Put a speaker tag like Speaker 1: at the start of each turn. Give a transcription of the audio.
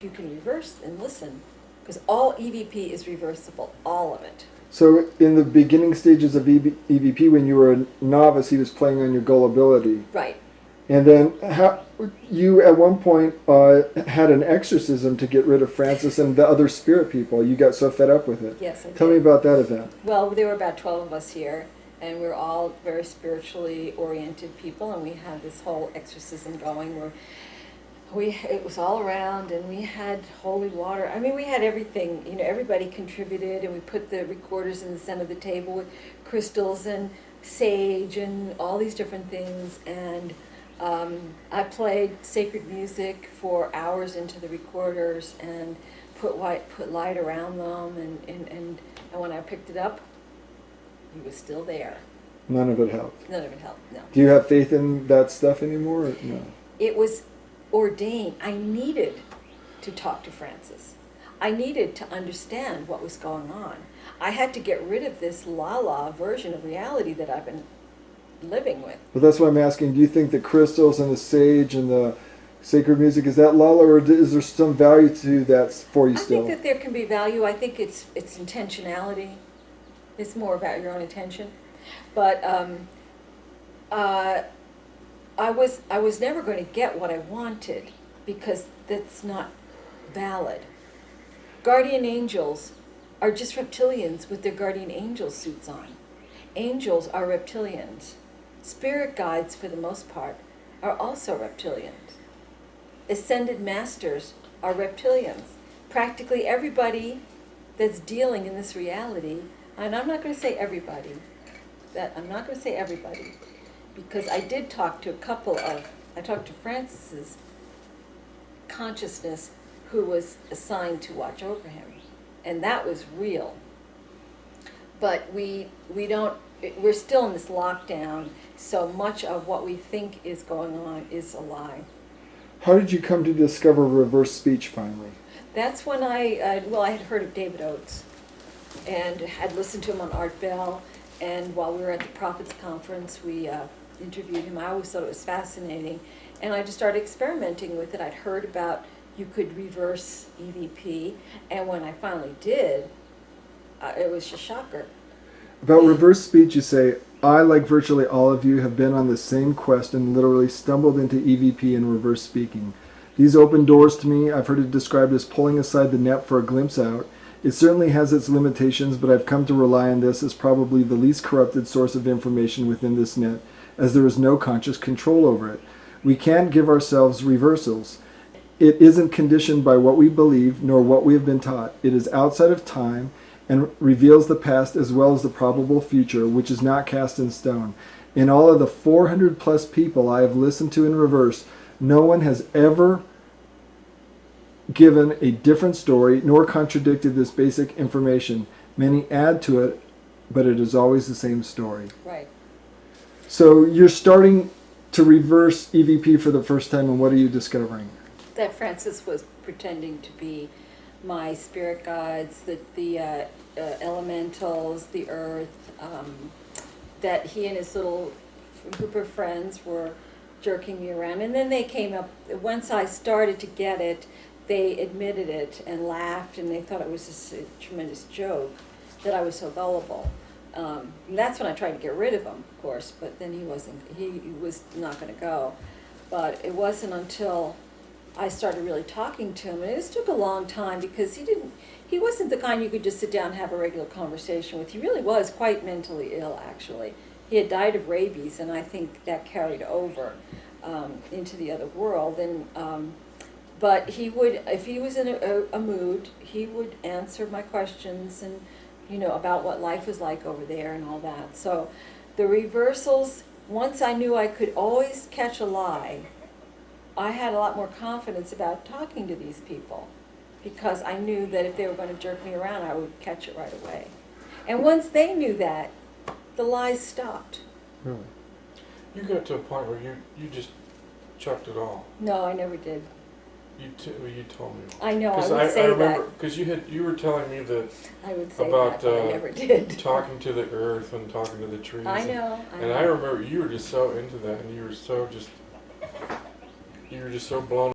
Speaker 1: you can reverse and listen, because all EVP is reversible, all of it.
Speaker 2: So in the beginning stages of EVP, when you were a novice, he was playing on your gullibility.
Speaker 1: Right.
Speaker 2: And then you at one point had an exorcism to get rid of Francis and the other spirit people. You got so fed up with it.
Speaker 1: Yes, I
Speaker 2: Tell
Speaker 1: did.
Speaker 2: me about that event.
Speaker 1: Well, there were about 12 of us here, and we're all very spiritually oriented people, and we had this whole exorcism going where it was all around, and we had holy water. I mean, we had everything. You know, everybody contributed, and we put the recorders in the center of the table with crystals and sage and all these different things. And I played sacred music for hours into the recorders and put light around them. And when I picked it up, he was still there.
Speaker 2: None of it helped.
Speaker 1: None of it helped. No.
Speaker 2: Do you have faith in that stuff anymore? Or no.
Speaker 1: It was ordained. I needed to talk to Francis. I needed to understand what was going on. I had to get rid of this la-la version of reality that I've been living with.
Speaker 2: Well, that's why I'm asking, do you think the crystals and the sage and the sacred music, is that lala, or is there some value to that for you still?
Speaker 1: I think that there can be value. I think it's intentionality. It's more about your own intention. But I was never going to get what I wanted, because that's not valid. Guardian angels are just reptilians with their guardian angel suits on. Angels are reptilians. Spirit guides, for the most part, are also reptilians. Ascended masters are reptilians. Practically everybody that's dealing in this reality, and I'm not going to say everybody, because I did talk to I talked to Francis's consciousness, who was assigned to watch over him, and that was real. But we're still in this lockdown, so much of what we think is going on is a lie.
Speaker 2: How did you come to discover reverse speech finally?
Speaker 1: That's when I had heard of David Oates, and had listened to him on Art Bell, and while we were at the Prophets Conference, we interviewed him. I always thought it was fascinating, and I just started experimenting with it. I'd heard about you could reverse EVP, and when I finally did, it was a shocker.
Speaker 2: About reverse speech, you say, I, like virtually all of you, have been on the same quest and literally stumbled into EVP and reverse speaking. These open doors to me. I've heard it described as pulling aside the net for a glimpse out. It certainly has its limitations, but I've come to rely on this as probably the least corrupted source of information within this net, as there is no conscious control over it. We can't give ourselves reversals. It isn't conditioned by what we believe, nor what we have been taught. It is outside of time and reveals the past as well as the probable future, which is not cast in stone. In all of the 400 plus people I have listened to in reverse, no one has ever given a different story nor contradicted this basic information. Many add to it, but it is always the same story.
Speaker 1: Right.
Speaker 2: So you're starting to reverse EVP for the first time, and what are you discovering?
Speaker 1: That Francis was pretending to be my spirit guides, the elementals, the earth, that he and his little group of friends were jerking me around. And then they came up, once I started to get it, they admitted it and laughed, and they thought it was just a tremendous joke that I was so gullible. And that's when I tried to get rid of him, of course, but then he was not going to go. But it wasn't until I started really talking to him, and it just took a long time, because he wasn't the kind you could just sit down and have a regular conversation with. He really was quite mentally ill, actually. He had died of rabies, and I think that carried over into the other world. And but he would, if he was in a mood, he would answer my questions, and about what life was like over there and all that. So the reversals, once I knew I could always catch a lie, I had a lot more confidence about talking to these people, because I knew that if they were going to jerk me around, I would catch it right away. And once they knew that, the lies stopped.
Speaker 2: Really?
Speaker 3: You got to a point where you just chucked it all.
Speaker 1: No, I never did.
Speaker 3: You told me.
Speaker 1: I know, I would
Speaker 3: I
Speaker 1: say
Speaker 3: remember,
Speaker 1: that.
Speaker 3: Because you were telling me that
Speaker 1: I would say
Speaker 3: about
Speaker 1: that, but I never did.
Speaker 3: talking to the earth and talking to the trees.
Speaker 1: I know.
Speaker 3: And I remember you were just so into that, and you were so blown